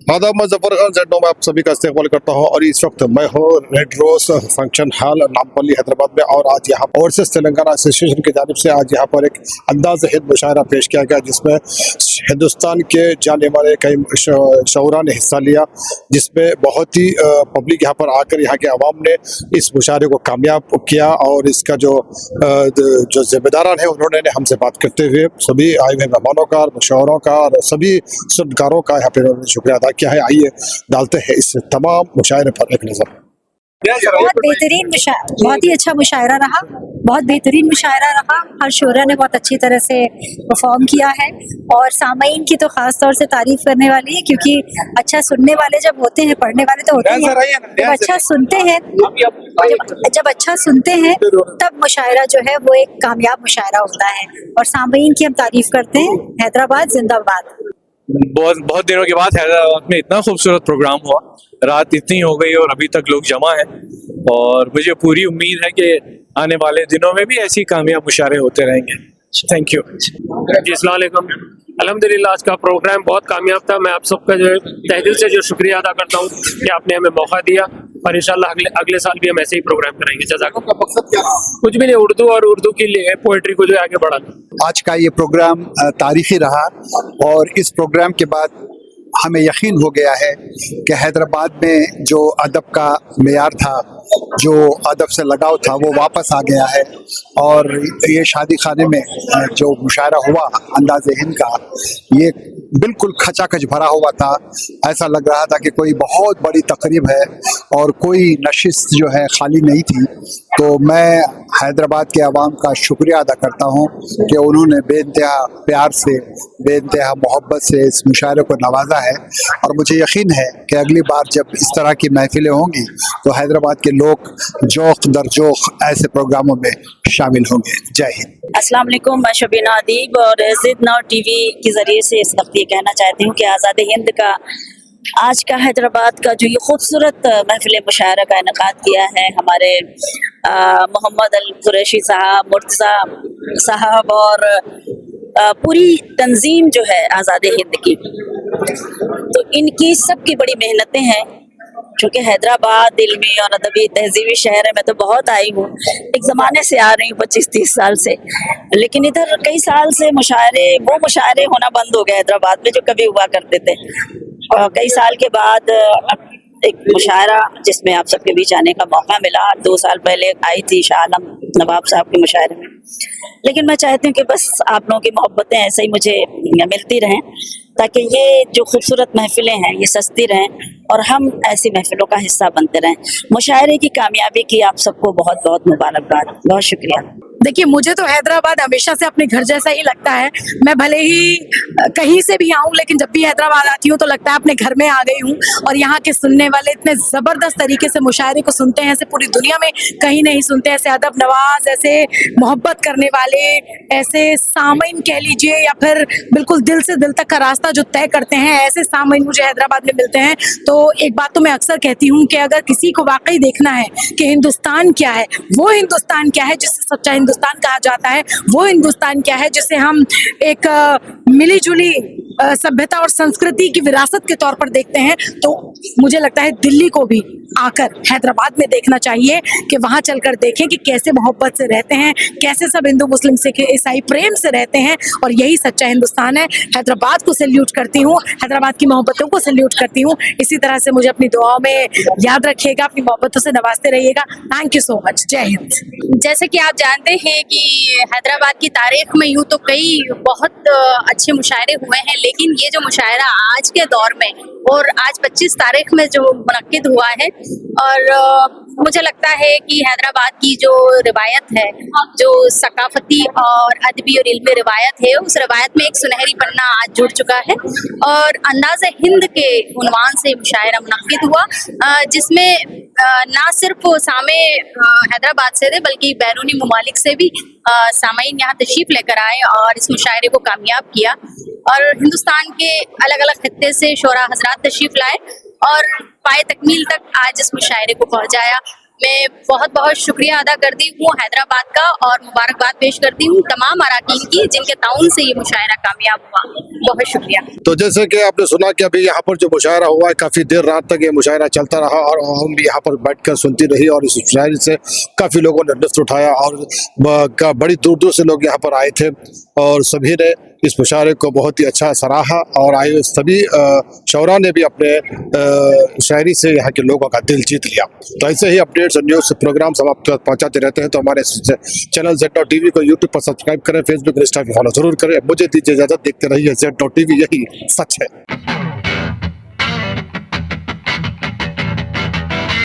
आदाब, मैं जफर खान जेडो में आप सभी का इस्तेमाल करता हूँ और इस वक्त मैं हूँ red rose function hall Nampally Hyderabad में। और आज यहाँ ओवरसीज तेलंगाना एसोसिएशन की जानिब से आज यहाँ पर एक अंदाज हिंद मुशायरा पेश किया गया, जिसमें हिंदुस्तान के जाने माने कई शऊरा ने हिस्सा लिया, जिसमें बहुत ही पब्लिक यहाँ पर आकर यहाँ के अवाम ने इस मुशायरे को कामयाब किया। और इसका जो जिम्मेदारान है उन्होंने हमसे बात करते हुए सभी आए हुए मेहमानों का, मुशावरों का और सभी सुनकारों का यहाँ पर उन्होंने शुक्रिया अदा किया है। आइए डालते हैं इस तमाम मुशायरे पर एक नजर। बहुत बेहतरीन बहुत ही अच्छा मुशायरा रहा, बहुत बेहतरीन मुशायरा रहा। हर शोरा ने बहुत अच्छी तरह से परफॉर्म किया है और सामईन की तो खास तौर से तारीफ करने वाली है, क्योंकि अच्छा सुनने वाले जब होते हैं, पढ़ने वाले तो होते हैं, जब अच्छा सुनते हैं, जब अच्छा सुनते हैं तब मुशायरा जो है वो एक कामयाब मुशायरा होता है। और सामईन की हम तारीफ करते हैं। हैदराबाद जिंदाबाद। बहुत दिनों के बाद हैदराबाद में इतना खूबसूरत प्रोग्राम हुआ, रात इतनी हो गई और अभी तक लोग जमा हैं, और मुझे पूरी उम्मीद है कि आने वाले दिनों में भी ऐसी कामयाब मुशायरे होते रहेंगे। थैंक यू जी, अस्सलाम वालेकुम। अल्हम्दुलिल्लाह आज का प्रोग्राम बहुत कामयाब था। मैं आप सबका जो है तहे दिल से जो शुक्रिया अदा करता हूँ कि आपने हमें मौका दिया, और इंशाल्लाह अगले साल भी हम ऐसे ही प्रोग्राम करेंगे। जज़ाकल्लाह। का मकसद क्या रहा? कुछ भी नहीं, उर्दू और उर्दू की पोइट्री को जो है आगे बढ़ाना। आज का ये प्रोग्राम तारीखी रहा और इस प्रोग्राम के बाद हमें यकीन हो गया है कि हैदराबाद में जो अदब का मेयार था, जो अदब से लगाव था, वो वापस आ गया है। और ये शादी खाने में जो मुशायरा हुआ अंदाज़े हिंद का, ये बिल्कुल खचाखच भरा हुआ था। ऐसा लग रहा था कि कोई बहुत बड़ी तकरीब है और कोई नशिस्त जो है खाली नहीं थी। तो मैं हैदराबाद के अवाम का शुक्रिया अदा करता हूँ कि उन्होंने बेइंतहा प्यार से, बेइंतहा मोहब्बत से इस मुशायरे को नवाजा है। और मुझे यकीन है कि अगली बार जब इस तरह की महफिलें होंगी तो हैदराबाद के लोग जोक दर जोक ऐसे प्रोग्रामों में शामिल होंगे। जय हिंद। अस्सलाम वालेकुम, मैं शबीना अदीब और ज़िद नाउ टीवी के ज़रिए से इस वक्त ये कहना चाहती हूँ कि आज़ाद हिंद का आज का हैदराबाद का जो ये खूबसूरत महफिल मुशायरा का इनेकाद किया है हमारे मोहम्मद अल कुरैशी साहब, मुर्तज़ा साहब और पूरी तंजीम जो है आज़ाद हिंद की, तो इनकी सबकी बड़ी मेहनतें हैं। क्योंकि हैदराबाद इल्मी और अदबी तहजीबी शहर है, मैं तो बहुत आई हूँ, एक ज़माने से आ रही हूँ 25-30 साल से, लेकिन इधर कई साल से वो मुशायरे होना बंद हो गए हैदराबाद में जो कभी हुआ करते थे। और कई साल के बाद एक मुशायरा जिसमें आप सबके बीच आने का मौका मिला, 2 साल पहले आई थी शाह आलम नवाब साहब के मुशायरे में। लेकिन मैं चाहती हूँ कि बस आप लोगों की मोहब्बतें ऐसे ही मुझे मिलती रहें, ताकि ये जो खूबसूरत महफिलें हैं ये सस्ती रहें और हम ऐसी महफिलों का हिस्सा बनते रहें। मुशायरे की कामयाबी की आप सबको बहुत बहुत मुबारकबाद। बहुत शुक्रिया। देखिए, मुझे तो हैदराबाद हमेशा से अपने घर जैसा ही लगता है। मैं भले ही कहीं से भी आऊँ, लेकिन जब भी हैदराबाद आती हूँ तो लगता है अपने घर में आ गई हूँ। और यहाँ के सुनने वाले इतने ज़बरदस्त तरीके से मुशायरे को सुनते हैं, ऐसे पूरी दुनिया में कहीं नहीं सुनते। ऐसे अदब नवाज, ऐसे मोहब्बत करने वाले, ऐसे सामईन कह लीजिए या फिर बिल्कुल दिल से दिल तक का रास्ता जो तय करते हैं, ऐसे सामईन मुझे हैदराबाद में मिलते हैं। तो एक बात तो मैं अक्सर कहती हूँ कि अगर किसी को वाकई देखना है कि हिंदुस्तान क्या है, वो हिंदुस्तान क्या है जिसे सच्चा हिंदुस्तान कहा जाता है, वो हिंदुस्तान क्या है जिसे हम एक मिली जुली सभ्यता और संस्कृति की विरासत के तौर पर देखते हैं, तो मुझे लगता है दिल्ली को भी आकर हैदराबाद में देखना चाहिए कि वहां चलकर देखें कि कैसे मोहब्बत से रहते हैं, कैसे सब हिंदू मुस्लिम सिख ईसाई प्रेम से रहते हैं, और यही सच्चा हिंदुस्तान है। हैदराबाद को सैल्यूट करती हूँ, हैदराबाद की मोहब्बतों को सैल्यूट करती हूँ। इसी तरह से मुझे अपनी दुआओं में याद रखिएगा, अपनी मोहब्बतों से नवाजते रहिएगा। Thank you so much. जय हिंद। जैसे कि आप जानते हैं कि हैदराबाद की तारीख में यूँ तो कई बहुत अच्छे मुशायरे हुए हैं, लेकिन ये जो मुशायरा आज के दौर में और आज 25 तारीख में जो मुनक्किद हुआ है, और मुझे लगता है कि हैदराबाद की जो रिवायत है, जो सकाफती और अदबी और इल्मी रिवायत है, उस रिवायत में एक सुनहरी पन्ना आज जुड़ चुका है। और अंदाज़े हिंद के उन्वान से मुशायरा मुनक्किद हुआ, जिसमें ना सिर्फ सामे हैदराबाद से थे बल्कि बैरूनी ममालिक से भी सामईन यहाँ तशरीफ़ लेकर आए और इस मुशायरे को कामयाब किया। और हिंदुस्तान के अलग अलग खित्ते से शोरा हजरात तशरीफ़ लाए और पाए तकमील तक आज इस मुशायरे को पहुँचाया। मैं बहुत बहुत शुक्रिया अदा करती हूँ हैदराबाद का और मुबारकबाद पेश करती हूँ तमाम अराकीन की जिनके ताउन से ये मुशायरा कामयाब हुआ। बहुत शुक्रिया। तो जैसे कि आपने सुना कि अभी यहाँ पर जो मुशायरा हुआ है काफ़ी देर रात तक ये मुशायरा चलता रहा और हम भी यहाँ पर बैठकर सुनती रही और इस मुशायरे से काफ़ी लोगों ने लुत्फ़ उठाया और बड़ी दूर दूर से लोग यहाँ पर आए थे और सभी ने इस मुशायरे को बहुत ही अच्छा सराहा और आए सभी शौरा ने भी अपने शायरी से यहाँ के लोगों का दिल जीत लिया। तो ऐसे ही अपडेट्स और न्यूज़ प्रोग्राम्स हम आप तक पहुँचाते रहते हैं। तो हमारे चैनल Z.TV को यूट्यूब पर सब्सक्राइब करें, फेसबुक इंस्टा पर फॉलो जरूर करें। मुझे दीजिए इजाज़त, देखते रहिए Z.TV, यही सच है।